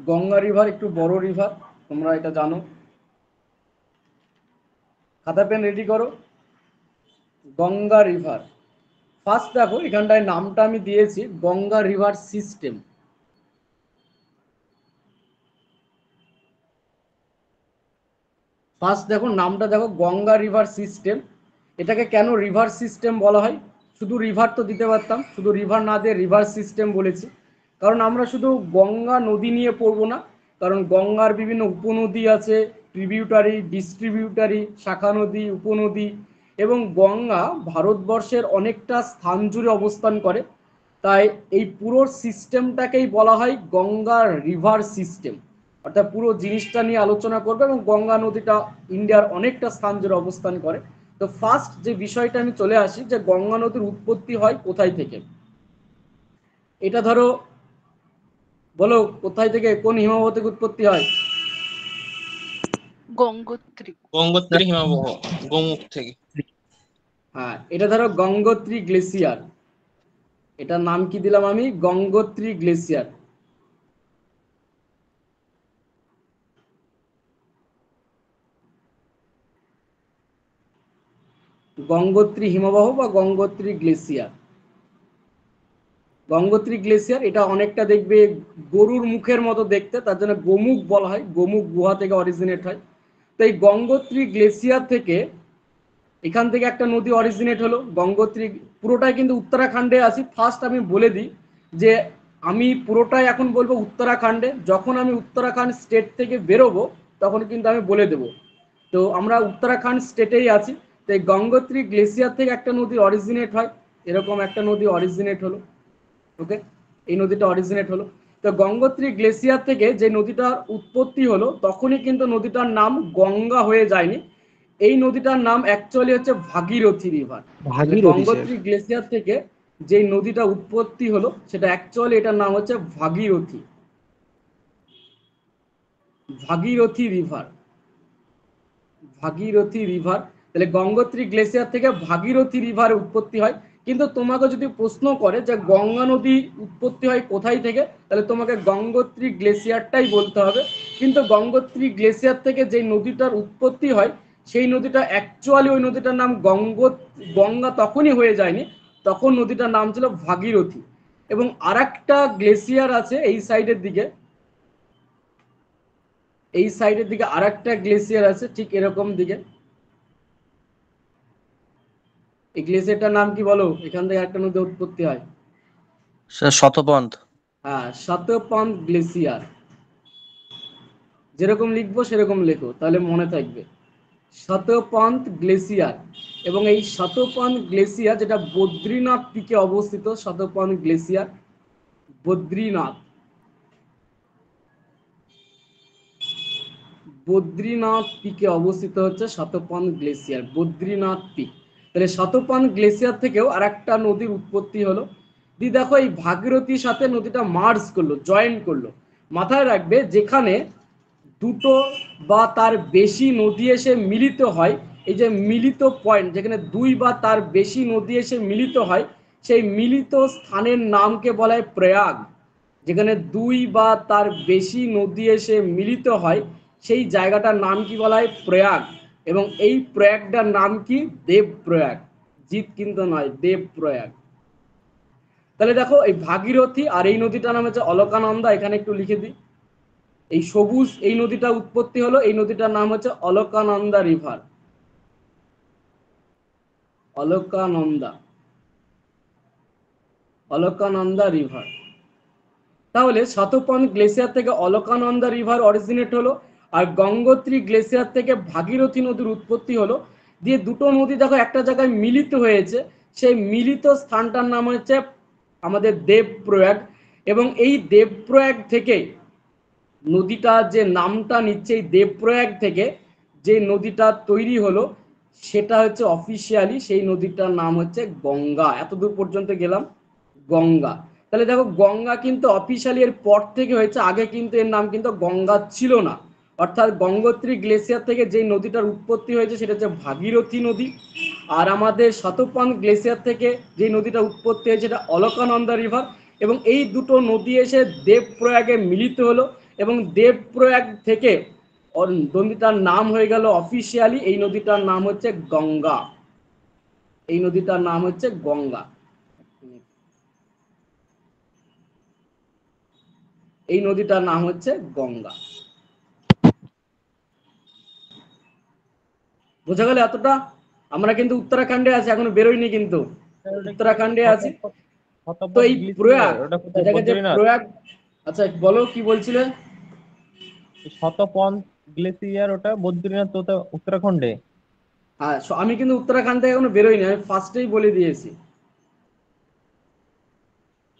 Ganga river একটু বড় river, তোমরা এটা জানো। খাতা পেন রেডি করো। গঙ্গা রিভার, ফার্স্ট দেখো এখানটায় নামটা আমি দিয়েছি গঙ্গা রিভার সিস্টেম। ফার্স্ট দেখো নামটা দেখো গঙ্গা রিভার সিস্টেম। এটাকে কেন রিভার সিস্টেম বলা হয়? শুধু রিভার তো দিতে পারতাম, শুধু রিভার না দিয়ে রিভার সিস্টেম বলেছি কারণ আমরা শুধু গঙ্গা নদী নিয়ে পড়বো না, কারণ গঙ্গার বিভিন্ন উপনদী আছে, ট্রিবিউটারি, ডিস্ট্রিবিউটারি, শাখা নদী, উপনদী, এবং গঙ্গা ভারতবর্ষের অনেকটা স্থান জুড়ে অবস্থান করে। তাই এই পুরো সিস্টেমটাকেই বলা হয় গঙ্গা রিভার সিস্টেম, অর্থাৎ পুরো জিনিসটা নিয়ে আলোচনা করবে, এবং গঙ্গা নদীটা ইন্ডিয়ার অনেকটা স্থান জুড়ে অবস্থান করে। তো ফার্স্ট যে বিষয়টা আমি চলে আসি যে গঙ্গা নদীর উৎপত্তি হয় কোথায় থেকে। এটা ধরো, বলো কোথায় থেকে, কোন হিমবাহ থেকে উৎপত্তি হয়? গঙ্গোত্রী। গঙ্গোত্রী হিমবাহ, গোমুখ থেকে। হ্যাঁ, এটা ধরো গঙ্গোত্রী গ্লেসিয়ার। এটার নাম কি দিলাম আমি? গঙ্গোত্রী গ্লেসিয়ার। গঙ্গোত্রী হিমবাহ বা গঙ্গোত্রী গ্লেসিয়ার। গঙ্গোত্রী গ্লেসিয়ার এটা অনেকটা দেখবে গরুর মুখের মতো দেখতে, তার জন্য গোমুখ বলা হয়, গোমুখ গুহা থেকে অরিজিনেট হয়। তো এই গঙ্গোত্রী গ্লেসিয়ার থেকে, এখান থেকে একটা নদী অরিজিনেট হলো গঙ্গোত্রী। পুরোটাই কিন্তু উত্তরাখণ্ডে আছি। ফার্স্ট আমি বলে দিই যে আমি পুরোটাই এখন বলবো উত্তরাখণ্ডে, যখন আমি উত্তরাখণ্ড স্টেট থেকে বেরোবো তখন কিন্তু আমি বলে দেবো। তো আমরা উত্তরাখণ্ড স্টেটেই আছি। তো এই গঙ্গোত্রী গ্লেসিয়ার থেকে একটা নদী অরিজিনেট হয়, এরকম একটা নদী অরিজিনেট হলো। ওকে, এই নদীটা অরিজিনেট হলো। তো গঙ্গোত্রী গ্লেসিয়ার থেকে যে নদীটার উৎপত্তি হলো তখনই কিন্তু নদীটার নাম গঙ্গা হয়ে যায়নি, এই নদীটার নাম অ্যাকচুয়ালি হচ্ছে ভাগীরথী রিভার। তাহলে ভাগীরথী স্যার। গঙ্গোত্রী গ্লেসিয়ার থেকে যে নদীটা উৎপত্তি হলো সেটা অ্যাকচুয়ালি এটার নাম হচ্ছে ভাগীরথী, ভাগীরথী রিভার, ভাগীরথী রিভার। তাহলে গঙ্গোত্রী গ্লেসিয়ার থেকে ভাগীরথী রিভার উৎপত্তি হয়। কিন্তু তোমাকে যদি প্রশ্ন করে যে গঙ্গা নদী উৎপত্তি হয় কোথায় থেকে, তাহলে তোমাকে গঙ্গোত্রী গ্লেসিয়ারটাই বলতে হবে। কিন্তু গঙ্গোত্রী গ্লেসিয়ার থেকে যে নদীটার উৎপত্তি হয় সেই নদীটা অ্যাকচুয়ালি, ওই নদীটার নাম গঙ্গা তখনই হয়ে যায়নি, তখন নদীটার নাম ছিল ভাগীরথী। এবং আরেকটা গ্লেসিয়ার আছে এই সাইডের দিকে, এই সাইডের দিকে আরেকটা গ্লেসিয়ার আছে ঠিক এরকম দিকে। এই গ্লেসিয়ারটার নাম কি বলো? এখান থেকে একটা নদী উৎপত্তি হয়। স্যার শতপন্থ। হ্যাঁ, শতপথ গ্লেসিয়ার। যেরকম লিখবো সেরকম লেখো, তাহলে মনে থাকবে। শতপথ গ্লেসিয়ার। এবং এই শতপথ গ্লেসিয়ার যেটা বদ্রীনাথ পিকে অবস্থিত, শতপথ গ্লেসিয়ার বদ্রীনাথ, বদ্রীনাথ পিকে অবস্থিত হচ্ছে শতপথ গ্লেসিয়ার, বদ্রীনাথ পিক। তাহলে শতপথ গ্লেসিয়ার থেকেও আর একটা নদীর উৎপত্তি হলো। দি দেখো এই ভাগীরথীর সাথে নদীটা মার্জ করলো, জয়েন করলো। মাথায় রাখবে যেখানে দুটো বা তার বেশি নদী এসে মিলিত হয়, এই যে মিলিত পয়েন্ট, যেখানে দুই বা তার বেশি নদী এসে মিলিত হয়, সেই মিলিত স্থানের নামকে বলা হয় প্রয়াগ। যেখানে দুই বা তার বেশি নদী এসে মিলিত হয় সেই জায়গাটার নাম কি বলা হয়? প্রয়াগ। এবং এই প্রয়াগটার নাম কি? দেবপ্রয়াগ। জিত কিন্তু নয়, দেবপ্রয়াগ। তাহলে দেখো এই ভাগীরথী আর এই নদীটার নাম হচ্ছে অলকানন্দা, এখানে একটু লিখে দিই। এই সবুজ এই নদীটা উৎপত্তি হলো, এই নদীটার নাম হচ্ছে অলকানন্দা রিভার, অলকানন্দা, অলকানন্দা রিভার। তাহলে শতপথ গ্লেসিয়ার থেকে অলকানন্দা রিভার অরিজিনেট হলো, আর গঙ্গোত্রী গ্লেসিয়ার থেকে ভাগীরথী নদীর উৎপত্তি হলো। দিয়ে দুটো নদী দেখো একটা জায়গায় মিলিত হয়েছে, সেই মিলিত স্থানটার নাম হচ্ছে আমাদের দেবপ্রয়াগ। এবং এই দেবপ্রয়াগ থেকে নদীটা যে নামটা নিচ্ছে, এই দেবপ্রয়াগ থেকে যে নদীটা তৈরি হলো সেটা হচ্ছে অফিসিয়ালি সেই নদীটার নাম হচ্ছে গঙ্গা। এতদূর পর্যন্ত গেলাম, গঙ্গা। তাহলে দেখো গঙ্গা কিন্তু অফিসিয়ালি এর পর থেকে হয়েছে, আগে কিন্তু এর নাম কিন্তু গঙ্গা ছিল না। অর্থাৎ গঙ্গোত্রী গ্লেসিয়ার থেকে যে নদীটার উৎপত্তি হয়েছে সেটা হচ্ছে ভাগীরথী নদী, আর আমাদের শতপথ গ্লেসিয়ার থেকে যে নদীটা উৎপত্তি হয়েছে সেটা অলকানন্দা রিভার। এবং এই দুটো নদী এসে দেবপ্রয়াগে মিলিত হলো, এবং দেবপ্রয়াগ থেকে নদীটার নাম হয়ে গেল অফিসিয়ালি, এই নদীটার নাম হচ্ছে গঙ্গা। এই নদীটার নাম হচ্ছে গঙ্গা। এই নদীটার নাম হচ্ছে গঙ্গা। বোঝা গেল এতটা? আমরা কিন্তু উত্তরাখণ্ডে আছি, এখনো বেরোইনি কিন্তু, উত্তরাখণ্ডে আছি। তো শতপথ এই গ্লেসিয়ার প্রয়াগ, ওটা কোথায়? যেটাকে যে বদ্রীনাথ। প্রয়াগ, আচ্ছা বলো কি বলছিলে? শতপথ গ্লেসিয়ার ওটা বদ্রীনাথ, ওটা উত্তরাখণ্ডে। হ্যাঁ, আমি কিন্তু উত্তরাখণ্ড থেকে এখনো বেরোইনি, আমি ফার্স্টেই বলে দিয়েছি।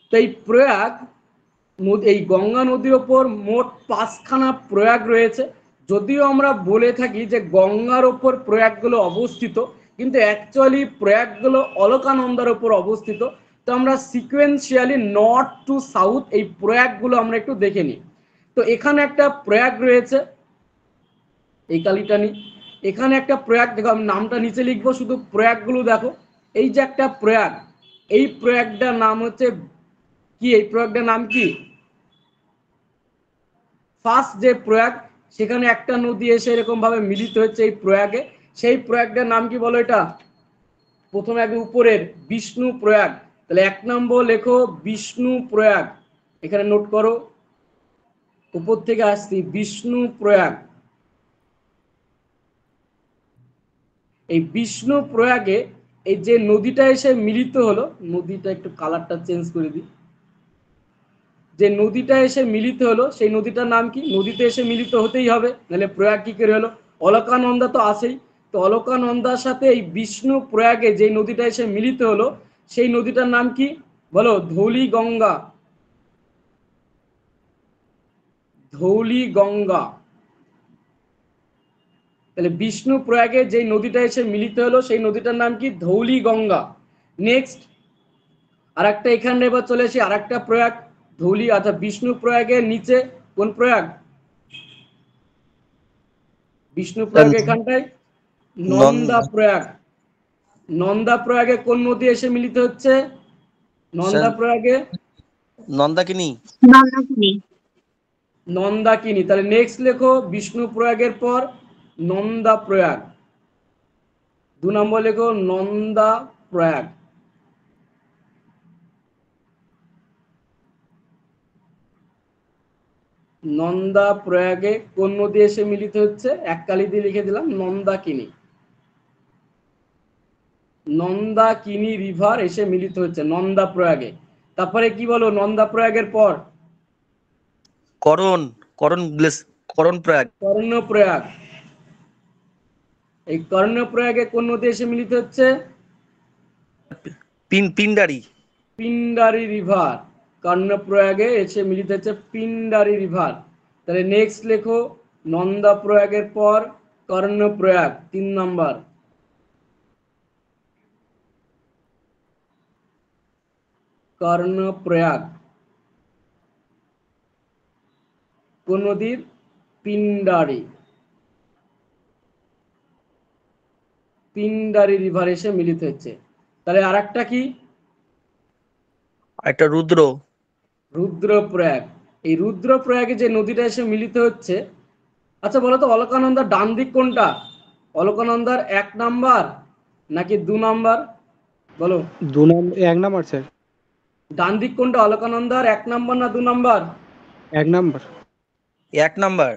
তো এই প্রয়াগ, এই গঙ্গা নদীর ওপর মোট 5খানা প্রয়াগ রয়েছে। যদিও আমরা বলে থাকি যে গঙ্গার ওপর প্রয়াগগুলো অবস্থিত, কিন্তু অ্যাকচুয়ালি প্রয়াগগুলো অলকানন্দার ওপর অবস্থিত। তো আমরা সিকোয়েন্সিয়ালি নর্থ টু সাউথ এই প্রয়াগগুলো আমরা একটু দেখে নিই। তো এখানে একটা প্রয়াগ রয়েছে, এই কালিটানি, এখানে একটা প্রয়াগ, দেখো আমি নামটা নিচে লিখবো, শুধু প্রয়াগগুলো দেখো। এই যে একটা প্রয়াগ, এই প্রয়াগটার নাম হচ্ছে কি? এই প্রয়াগটার নাম কি? ফার্স্ট যে প্রয়াগ, সেখানে একটা নদী এসে এরকম ভাবে মিলিত হচ্ছে এই প্রয়াগে, সেই প্রয়াগটার নাম কি বলো? এটা প্রথমে আগে উপরের বিষ্ণু প্রয়াগ, তাহলে 1 নম্বর লেখো বিষ্ণু প্রয়াগ, এখানে নোট করো, উপর থেকে আসছি বিষ্ণু প্রয়াগ। এই বিষ্ণু প্রয়াগে এই যে নদীটা এসে মিলিত হলো, নদীটা একটু কালারটা চেঞ্জ করে দিই, যে নদীটা এসে মিলিত হলো সেই নদীটার নাম কি? নদীতে এসে মিলিত হতেই হবে, নাহলে প্রয়াগ কি করে হলো? অলকানন্দা তো আসেই। তো অলকানন্দার সাথে এই বিষ্ণু প্রয়াগে যে নদীটা এসে মিলিত হলো সেই নদীটার নাম কি বলো? ধৌলি গঙ্গা। ধৌলি গঙ্গা। তাহলে বিষ্ণু প্রয়াগে যে নদীটা এসে মিলিত হলো সেই নদীটার নাম কি? ধৌলি গঙ্গা। নেক্সট আর একটা, এখানে এবার চলে আসি আর একটা প্রয়াগ, ধৌলি, অর্থাৎ বিষ্ণু প্রয়াগের নিচে কোন প্রয়াগ? বিষ্ণু প্রয়াগ এখানটায় নন্দা প্রয়াগ। নন্দা প্রয়াগে কোন নদী এসে মিলিত হচ্ছে? নন্দা প্রয়াগে নন্দাকিনী। নন্দাকিনী। তাহলে নেক্সট লেখো বিষ্ণু প্রয়াগের পর নন্দা প্রয়াগ, 2 নম্বর লেখো নন্দা প্রয়াগ। নন্দা প্রয়াগে কোন নদী এসে মিলিত হচ্ছে? এক কালি দিয়ে লিখে দিলাম নন্দাকিনী। নন্দাকিনী রিভার এসে মিলিত হচ্ছে নন্দা প্রয়াগে। তারপরে কি বলো নন্দা প্রয়াগের পর? করণ করণ গ্লেস করণ প্রয়াগ। কর্ণপ্রয়াগ। এই কর্ণপ্রয়াগে কোন নদী এসে মিলিত হচ্ছে? পিন্ডারি। পিন্ডারি রিভার। কর্ণপ্রয়াগে এসে মিলিত হচ্ছে পিন্ডারি রিভার। তাহলে নেক্সট লেখো নন্দা প্রয়াগের পর কর্ণপ্রয়াগ, 3 নম্বর। কর্ণপ্রয়াগ কোন নদীর? পিন্ডারি। পিন্ডারি রিভার এসে মিলিত হচ্ছে। তাহলে আর একটা কি? একটা রুদ্র। রুদ্রপ্রয়াগ। এই রুদ্রপ্রয়াগে যে নদীটা এসে মিলিত হচ্ছে, আচ্ছা বলো তো অলকানন্দার ডান দিক কোনটা? অলকানন্দার 1 নাম্বার নাকি 2 নাম্বার বলো? 1 নাম্বার স্যার। ডান দিক কোনটা? অলকানন্দার 1 নাম্বার না 2 নাম্বার? 1 নাম্বার। 1 নাম্বার।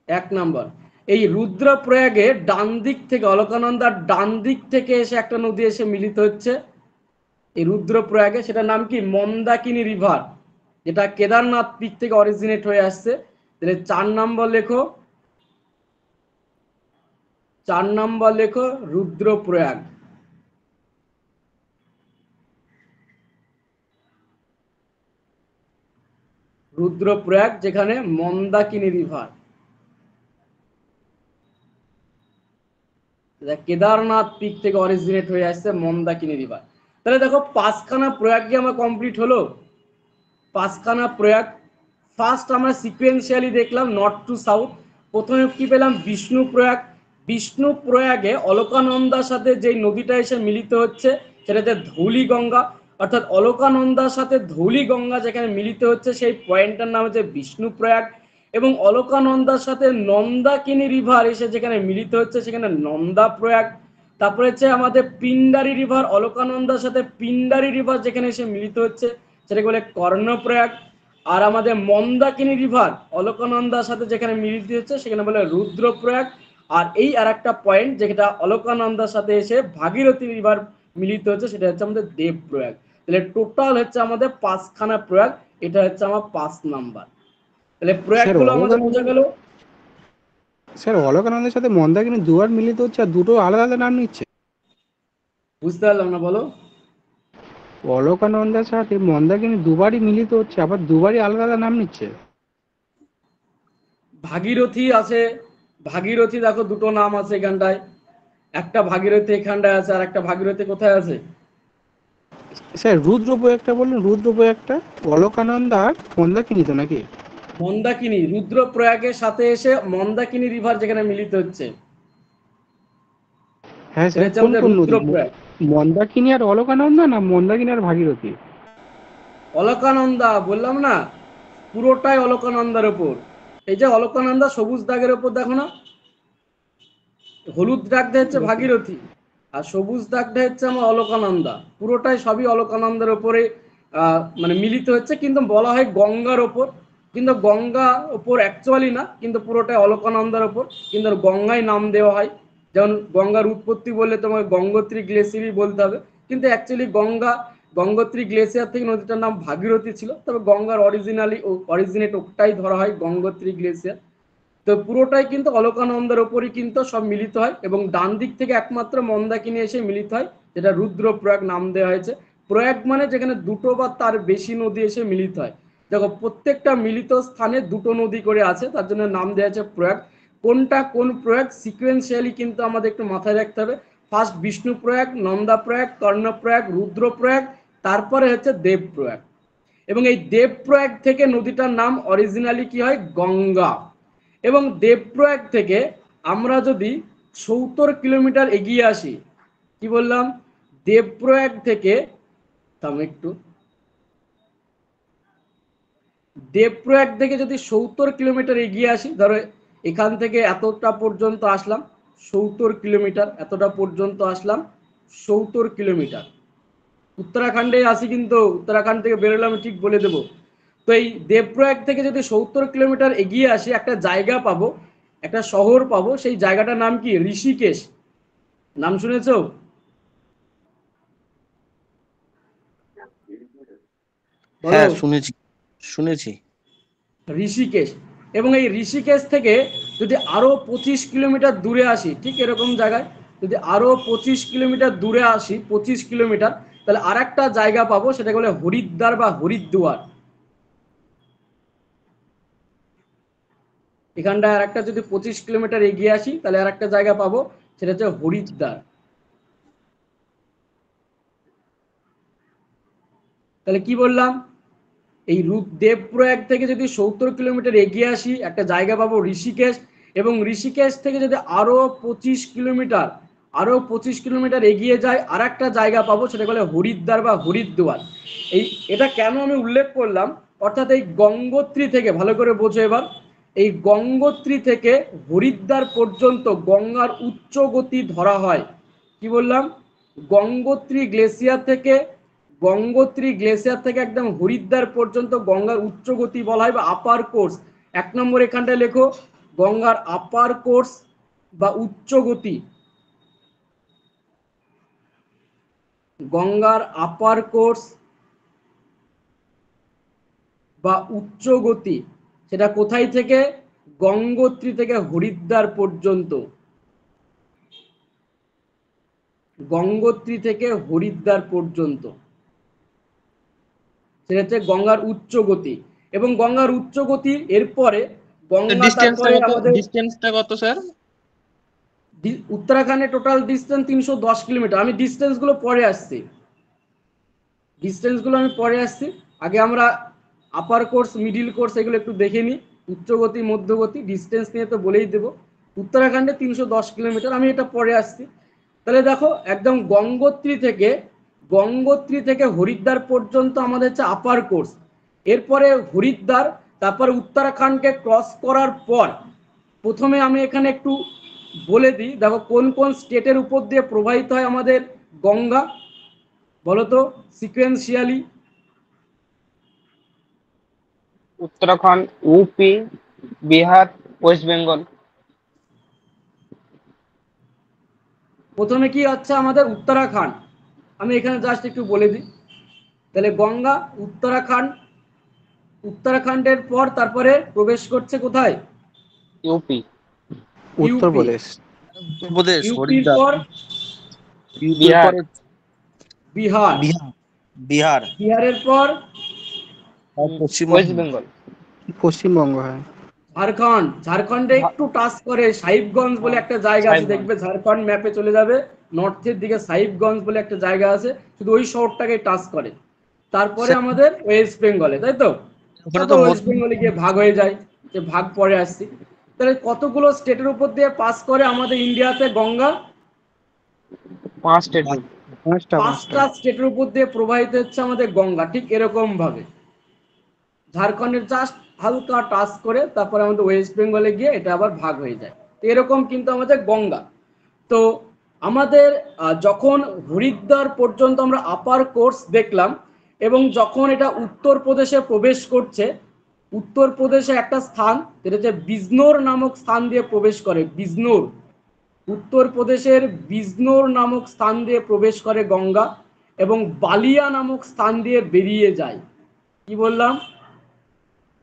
1 নাম্বার। এই রুদ্রপ্রয়াগে ডান দিক থেকে, অলকানন্দার ডান দিক থেকে এসে একটা নদী এসে মিলিত হচ্ছে এই রুদ্রপ্রয়াগে, সেটার নাম কি? মন্দাকিনী রিভার, যেটা কেদারনাথ পিক থেকে অরিজিনেট হয়ে আসছে। তাহলে 4 নম্বর লেখো, 4 নম্বর লেখো রুদ্রপ্রয়াগ। রুদ্রপ্রয়াগ যেখানে মন্দাকিনী রিভার, কেদারনাথ পিক থেকে অরিজিনেট হয়ে আসছে মন্দাকিনী রিভার। তাহলে দেখো 5খানা প্রয়াগ কি আমার কমপ্লিট হলো? 5খানা প্রয়াগ। ফার্স্ট আমরা সিকোয়েন্সিয়ালি দেখলাম নর্থ টু সাউথ। প্রথমে কি পেলাম? বিষ্ণু প্রয়াগ। বিষ্ণু প্রয়াগে অলকানন্দার সাথে যেই নদীটা এসে মিলিত হচ্ছে সেটা হচ্ছে ধৌলি গঙ্গা, অর্থাৎ অলকানন্দার সাথে ধৌলি গঙ্গা যেখানে মিলিত হচ্ছে সেই পয়েন্টটার নাম হচ্ছে বিষ্ণু প্রয়াগ। এবং অলকানন্দার সাথে নন্দাকিনী রিভার এসে যেখানে মিলিত হচ্ছে সেখানে নন্দা প্রয়াগ। তারপরে হচ্ছে আমাদের পিন্ডারি রিভার, অলকানন্দার সাথে পিন্ডারি রিভার যেখানে এসে মিলিত হচ্ছে সেটাকে বলে কর্ণপ্রয়াগ। আর আমাদের মন্দাকিনী রিভার অলকানন্দার সাথে যেখানে মিলিত হচ্ছে সেখানে বলে রুদ্রপ্রয়াগ। আর এই আর একটা পয়েন্ট যেটা অলকানন্দার সাথে এসে ভাগীরথী রিভার মিলিত হচ্ছে সেটা হচ্ছে আমাদের দেবপ্রয়াগ। তাহলে টোটাল হচ্ছে আমাদের 5খানা প্রয়াগ, এটা হচ্ছে আমার 5 নাম্বার। তাহলে প্রয়াগ গুলো আমাদের বোঝা গেল। স্যার অলকানন্দের সাথে মন্দাকিনী দুবার মিলিত হচ্ছে আর দুটো আলাদা আলাদা নাম নিচ্ছে। বুঝতে পারলাম না, বলো। অলকানন্দার সাথে মন্দাকিনী দুবারই মিলিত হচ্ছে আবার দুবারই আলাদা আলাদা নাম নিচ্ছে। ভাগীরথী আছে, ভাগীরথী দেখো দুটো নাম আছে এখানটায়, একটা ভাগীরথী এখানটায় আছে আর একটা ভাগীরথী কোথায় আছে? স্যার রুদ্রপ্রয়াগটা বললেন, রুদ্রপ্রয়াগটা অলকানন্দা আর মন্দাকিনী তো নাকি? মন্দাকিনী, রুদ্রপ্রয়াগের সাথে এসে মন্দাকিনী রিভার যেখানে মিলিত হচ্ছে হ্যাঁ সেটা স্যার, হচ্ছে কোন আমাদের কোন নদী? রুদ্রপ্রয়াগ। মন্দাকিনী আর অলকানন্দা না মন্দাকিনী আর ভাগীরথী? অলকানন্দা বললাম না, পুরোটাই অলকানন্দার ওপর। এই যে অলকানন্দা সবুজ দাগের ওপর দেখো না, হলুদ দাগটা হচ্ছে ভাগীরথী আর সবুজ দাগটা হচ্ছে আমার অলকানন্দা। পুরোটাই সবই অলকানন্দার ওপরে মানে মিলিত হচ্ছে, কিন্তু বলা হয় গঙ্গার ওপর, কিন্তু গঙ্গা ওপর অ্যাকচুয়ালি না, কিন্তু পুরোটাই অলকানন্দার ওপর, কিন্তু গঙ্গায় নাম দেওয়া হয়। যেমন গঙ্গার উৎপত্তি বললে তোমাকে গঙ্গোত্রী গ্লেসিয়ারই বলতে হবে, কিন্তু অ্যাকচুয়ালি গঙ্গোত্রী গ্লেসিয়ার থেকে নদীটার নাম ভাগীরথী ছিল, তবে গঙ্গার অরিজিনেট ওটাই ধরা হয় গঙ্গোত্রী গ্লেসিয়ার। তো পুরোটাই কিন্তু অলকানন্দার ওপরই কিন্তু সব মিলিত হয় এবং ডান দিক থেকে একমাত্র মন্দাকিনী এসে মিলিত হয়, যেটা রুদ্রপ্রয়াগ নাম দেওয়া হয়েছে। প্রয়াগ মানে যেখানে দুটো বা তার বেশি নদী এসে মিলিত হয়। দেখো প্রত্যেকটা মিলিত স্থানে দুটো নদী করে আছে, তার জন্য নাম দেওয়া হয়েছে প্রয়াগ। কোনটা কোন প্রয়াগ সিকোয়েন্সিয়ালি কিন্তু আমাদের একটু মাথায় রাখতে হবে। ফার্স্ট বিষ্ণু প্রয়াগ, নন্দা প্রয়াগ, কর্ণপ্রয়াগ, রুদ্রপ্রয়াগ, তারপরে হচ্ছে দেবপ্রয়াগ। এবং এই দেবপ্রয়াগ থেকে নদীটার নাম অরিজিনালি কি হয়, গঙ্গা। এবং দেবপ্রয়াগ থেকে আমরা যদি 70 কিলোমিটার এগিয়ে আসি, কি বললাম, দেবপ্রয়াগ থেকে একটু দেবপ্রয়াগ থেকে যদি 70 কিলোমিটার এগিয়ে আসি, ধরো এখান থেকে এতটা পর্যন্ত আসলাম 70 কিলোমিটার, এতটা পর্যন্ত আসলাম 70 কিলোমিটার, উত্তরাখণ্ডে আসি, কিন্তু উত্তরাখণ্ড থেকে বেরোলে আমি ঠিক বলে দেবো। তো এই দেবপ্রয়াগ থেকে যদি 70 কিলোমিটার এগিয়ে আসি একটা জায়গা পাবো, একটা শহর পাবো, সেই জায়গাটার নাম কি, ঋষিকেশ। নাম শুনেছো? হ্যাঁ বলো। শুনেছি শুনেছি। ঋষিকেশ। এবং এই ঋষিকেশ থেকে যদি আরো 25 কিলোমিটার দূরে আসি, ঠিক এরকম জায়গায় যদি আরো 25 কিলোমিটার দূরে আসি, 25 কিলোমিটার, তাহলে আর একটা জায়গা পাবো, সেটাকে বলে হরিদ্বার বা হরিদ্বার। এখানটায় আর একটা যদি 25 কিলোমিটার এগিয়ে আসি তাহলে আর একটা জায়গা পাবো, সেটা হচ্ছে হরিদ্বার। তাহলে কি বললাম, এই দেবপ্রয়াগ থেকে যদি 70 কিলোমিটার এগিয়ে আসি একটা জায়গা পাবো ঋষিকেশ, এবং ঋষিকেশ থেকে যদি আরো 25 কিলোমিটার এগিয়ে যায় আর একটা জায়গা পাবো, সেটা বলে হরিদ্বার বা হরিদ্বার। এটা কেন আমি উল্লেখ করলাম, অর্থাৎ এই গঙ্গোত্রী থেকে, ভালো করে বোঝো এবার, এই গঙ্গোত্রী থেকে হরিদ্বার পর্যন্ত গঙ্গার উচ্চ গতি ধরা হয়। কি বললাম, গঙ্গোত্রী গ্লেসিয়ার থেকে একদম হরিদ্বার পর্যন্ত গঙ্গার উচ্চ গতি বলা হয় বা আপার কোর্স। 1 নম্বর এখানটা লেখো, গঙ্গার আপার কোর্স বা উচ্চ গতি। গঙ্গার আপার কোর্স বা উচ্চ গতি, সেটা কোথায় থেকে, গঙ্গোত্রী থেকে হরিদ্বার পর্যন্ত। গঙ্গোত্রী থেকে হরিদ্বার পর্যন্ত সেটা হচ্ছে গঙ্গার উচ্চ গতি। এবং গঙ্গার উচ্চ গতি এরপরে গঙ্গা, তারপরে আমাদের ডিসটেন্সটা কত স্যার? উত্তরাখণ্ডের টোটাল ডিস্টেন্স 310 কিলোমিটার। আমি ডিস্টেন্সগুলো পরে আসছি, আগে আমরা আপার কোর্স, মিডিল কোর্স এগুলো একটু দেখে নিই। উচ্চগতি, মধ্যগতি, ডিস্টেন্স নিয়ে তো বলেই দেবো। উত্তরাখণ্ডে 310 কিলোমিটার, আমি এটা পরে আসছি। তাহলে দেখো একদম গঙ্গোত্রী থেকে হরিদ্বার পর্যন্ত আমাদের হচ্ছে আপার কোর্স। এরপরে হরিদ্বার, তারপর উত্তরাখণ্ডকে ক্রস করার পর প্রথমে আমি এখানে একটু বলে দিই, দেখো কোন কোন স্টেটের উপর দিয়ে প্রবাহিত হয় আমাদের গঙ্গা, বলো তো sequentially. Uttarakhand, UP, Bihar, West Bengal. প্রথমে কি হচ্ছে আমাদের উত্তরাখণ্ড, আমি এখানে জাস্ট একটু বলে দিই। তাহলে গঙ্গা উত্তরাখণ্ড, উত্তরাখণ্ডের পর তারপরে প্রবেশ করছে কোথায়? यूपी, উত্তরপ্রদেশ। উত্তরপ্রদেশ, ইউপির হরিদ্বার। পর ইউপির বিহার। পরে বিহার, বিহার। বিহার। বিহারের পর আর वेस्ट পশ্চিমবঙ্গ। बंगाल। পশ্চিমবঙ্গ, হ্যাঁ। ঝাড়খণ্ড, ঝাড়খণ্ডে একটু টাচ করে সাহিবগঞ্জ বলে একটা জায়গা আছে, সাহিবগঞ্জ। দেখবে ঝাড়খণ্ড ম্যাপে চলে যাবে, নর্থের দিকে সাহিবগঞ্জ বলে একটা জায়গা আছে, শুধু ওই শহরটাকে টাচ করে। তারপরে আমাদের ওয়েস্ট বেঙ্গলে, তাই তো? ওখানে তারপর তো ওয়েস্ট বেঙ্গলে গিয়ে ভাগ হয়ে যায়, যে ভাগ পরে আসছি। তাহলে কতগুলো স্টেটের উপর দিয়ে পাস করে আমাদের ইন্ডিয়াতে গঙ্গা? 5 स्टेट। পাঁচটা। পাঁচটা স্টেটের উপর দিয়ে প্রবাহিত হচ্ছে আমাদের গঙ্গা, ঠিক এরকম ভাবে ঝাড়খণ্ডের জাস্ট হালকা টাচ করে তারপরে আমাদের ওয়েস্ট বেঙ্গলে গিয়ে এটা আবার ভাগ হয়ে যায়। তো এরকম কিন্তু আমাদের গঙ্গা। তো আমাদের যখন হরিদ্বার পর্যন্ত আমরা আপার কোর্স দেখলাম, এবং যখন এটা উত্তরপ্রদেশে প্রবেশ করছে, উত্তরপ্রদেশে একটা স্থান, যেটা হচ্ছে বিজনোর নামক স্থান দিয়ে প্রবেশ করে। বিজনোর, উত্তরপ্রদেশের বিজনোর নামক স্থান দিয়ে প্রবেশ করে গঙ্গা, এবং বালিয়া নামক স্থান দিয়ে বেরিয়ে যায়। কি বললাম?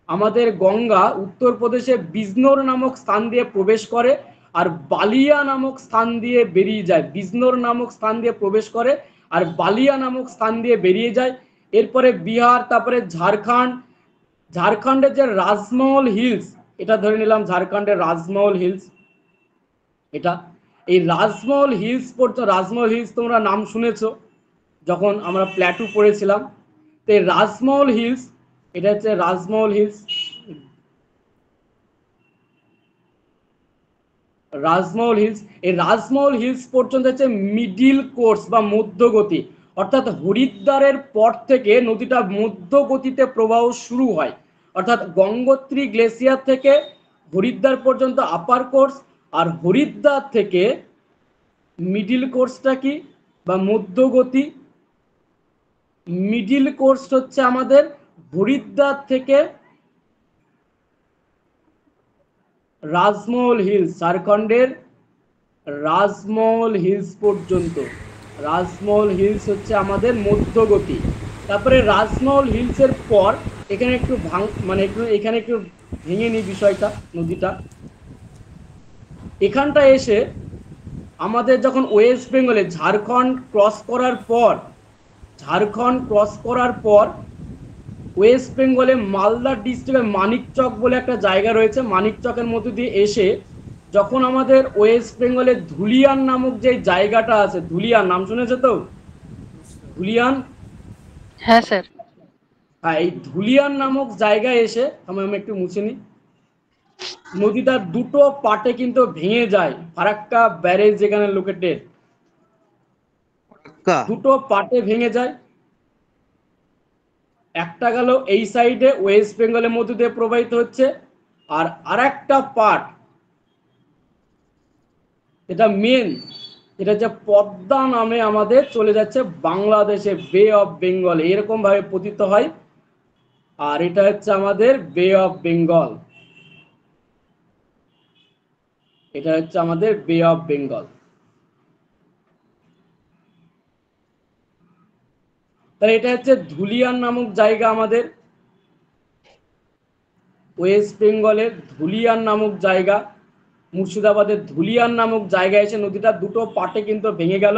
আমাদের গঙ্গা উত্তরপ্রদেশে বিজনোর নামক স্থান দিয়ে প্রবেশ করে আর বালিয়া নামক স্থান দিয়ে বেরিয়ে যায়। বিজনোর নামক স্থান দিয়ে প্রবেশ করে আর বালিয়া নামক স্থান দিয়ে বেরিয়ে যায়। এরপরে বিহার, তারপরে ঝাড়খণ্ড, ঝাড়খণ্ডের যে রাজমহল হিলস, এটা ধরে নিলাম ঝাড়খণ্ডের রাজমহল হিলস, এটা এই রাজমহল হিলস পর্যন্ত, রাজমহল হিলস তোমরা নাম শুনেছো যখন আমরা প্ল্যাটু পড়েছিলাম। তো এই রাজমহল হিলস, এটা হচ্ছে রাজমহল হিলস, রাজমহল হিলস, এই রাজমহল হিলস পর্যন্ত হচ্ছে মিডিল কোর্স বা মধ্যগতি, অর্থাৎ হরিদ্বারের পর থেকে নদীটা মধ্যগতিতে প্রবাহ শুরু হয়। অর্থাৎ গঙ্গোত্রী গ্লেসিয়ার থেকে হরিদ্বার পর্যন্ত আপার কোর্স, আর হরিদ্বার থেকে মিডিল কোর্সটা কি বা মধ্যগতি? মিডিল কোর্স হচ্ছে আমাদের হরিদ্বার থেকে রাজমহল হিলস, ঝাড়খণ্ডের রাজমহল হিলস পর্যন্ত। রাজমহল হিলস হচ্ছে আমাদের মধ্যগতি। তারপরে রাজমহল হিলসের পর এখানে একটু এখানে একটু ভেঙে নিই বিষয়টা, নদীটা এখানটা এসে আমাদের যখন ওয়েস্ট বেঙ্গলে ঝাড়খণ্ড ক্রস করার পর, ঝাড়খণ্ড ক্রস করার পর ওয়েস্ট বেঙ্গলে মালদা ডিস্ট্রিক্টের মানিকচক বলে একটা জায়গা রয়েছে, মানিকচকের মধ্যে দিয়ে এসে যখন আমাদের ওয়েস্ট বেঙ্গলে ধুলিয়ান নামক যে জায়গাটা আছে, ধুলিয়ান নাম শুনেছে তো? ধুলিয়ান, হ্যাঁ স্যার। হ্যাঁ, এই ধুলিয়ান নামক জায়গায় এসে আমি একটু মুছে নিই, নদীটা দুটো পার্টে কিন্তু ভেঙে যায়। ফারাক্কা ব্যারেজ যেখানে লোকেটেড, দুটো পার্টে ভেঙে যায়। একটা গেল এই সাইডে ওয়েস্ট বেঙ্গলের মধ্যে দিয়ে প্রবাহিত হচ্ছে, আর আরেকটা পার্ট এটা মেন, এটা হচ্ছে পদ্মা নামে আমাদের চলে যাচ্ছে বাংলাদেশে, বে অফ বেঙ্গল এরকম ভাবে পতিত হয়। আর এটা হচ্ছে আমাদের বে অফ বেঙ্গল, এটা হচ্ছে আমাদের বে অফ বেঙ্গল। তাহলে এটা হচ্ছে ধুলিয়ান নামক জায়গা, আমাদের ওয়েস্ট বেঙ্গলের ধুলিয়ান নামক জায়গা, মুর্শিদাবাদের ধুলিয়ান নামক জায়গায় এসে নদীটা দুটো পার্টে কিন্তু ভেঙে গেল।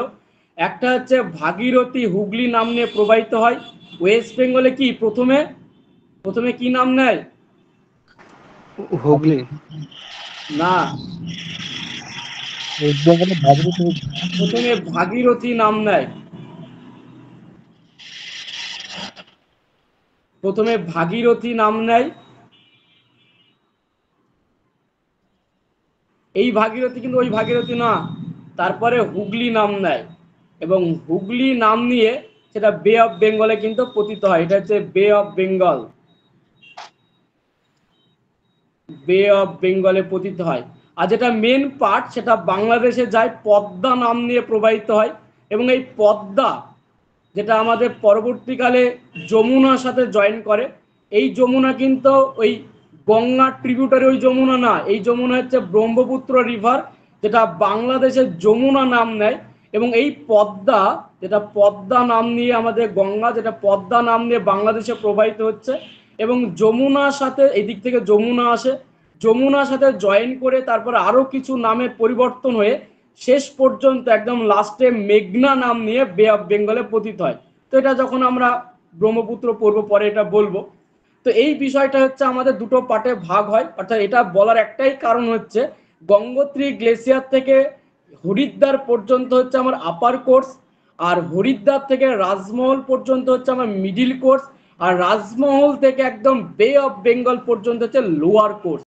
একটা হচ্ছে ভাগীরথী হুগলি নাম নিয়ে প্রবাহিত হয়। ওয়েস্ট বেঙ্গলে কি প্রথমে প্রথমে কি নাম নেয়? হুগলি না, ওয়েস্ট বেঙ্গলে ভাগীরথী। প্রথমে ভাগীরথী নাম নেয়, প্রথমে ভাগীরথী নাম নেয়। এই ভাগীরথী কিন্তু ওই ভাগীরথী না, তারপরে হুগলি নাম নেয়, এবং হুগলি নাম নিয়ে সেটা বে অফ বেঙ্গলে কিন্তু পতিত হয়। এটা হচ্ছে বে অফ বেঙ্গল। বে অফ বেঙ্গলে পতিত হয়। আর যেটা মেন পার্ট সেটা বাংলাদেশে যায়, পদ্মা নাম নিয়ে প্রবাহিত হয়। এবং এই পদ্মা যেটা আমাদের পরবর্তীকালে যমুনার সাথে জয়েন করে, এই যমুনা কিন্তু ওই গঙ্গা ট্রিবিউটারি ওই যমুনা না, এই যমুনা হচ্ছে ব্রহ্মপুত্র রিভার, যেটা বাংলাদেশের যমুনা নাম নেয়। এবং এই পদ্মা, যেটা পদ্মা নাম নিয়ে আমাদের গঙ্গা, যেটা পদ্মা নাম নিয়ে বাংলাদেশে প্রবাহিত হচ্ছে, এবং যমুনার সাথে এই দিক থেকে যমুনা আসে, যমুনার সাথে জয়েন করে তারপরে আরো কিছু নামের পরিবর্তন হয়ে শেষ পর্যন্ত একদম লাস্টে মেঘনা নাম নিয়ে বে অফ বেঙ্গলে পতিত হয়। তো এটা যখন আমরা ব্রহ্মপুত্র পড়ব পরে এটা বলবো। তো এই বিষয়টা হচ্ছে আমাদের দুটো পার্টে ভাগ হয়, অর্থাৎ এটা বলার একটাই কারণ হচ্ছে গঙ্গোত্রী গ্লেসিয়ার থেকে হরিদ্বার পর্যন্ত হচ্ছে আমার আপার কোর্স, আর হরিদ্বার থেকে রাজমহল পর্যন্ত হচ্ছে আমার মিডিল কোর্স, আর রাজমহল থেকে একদম বে অফ বেঙ্গল পর্যন্ত হচ্ছে লোয়ার কোর্স।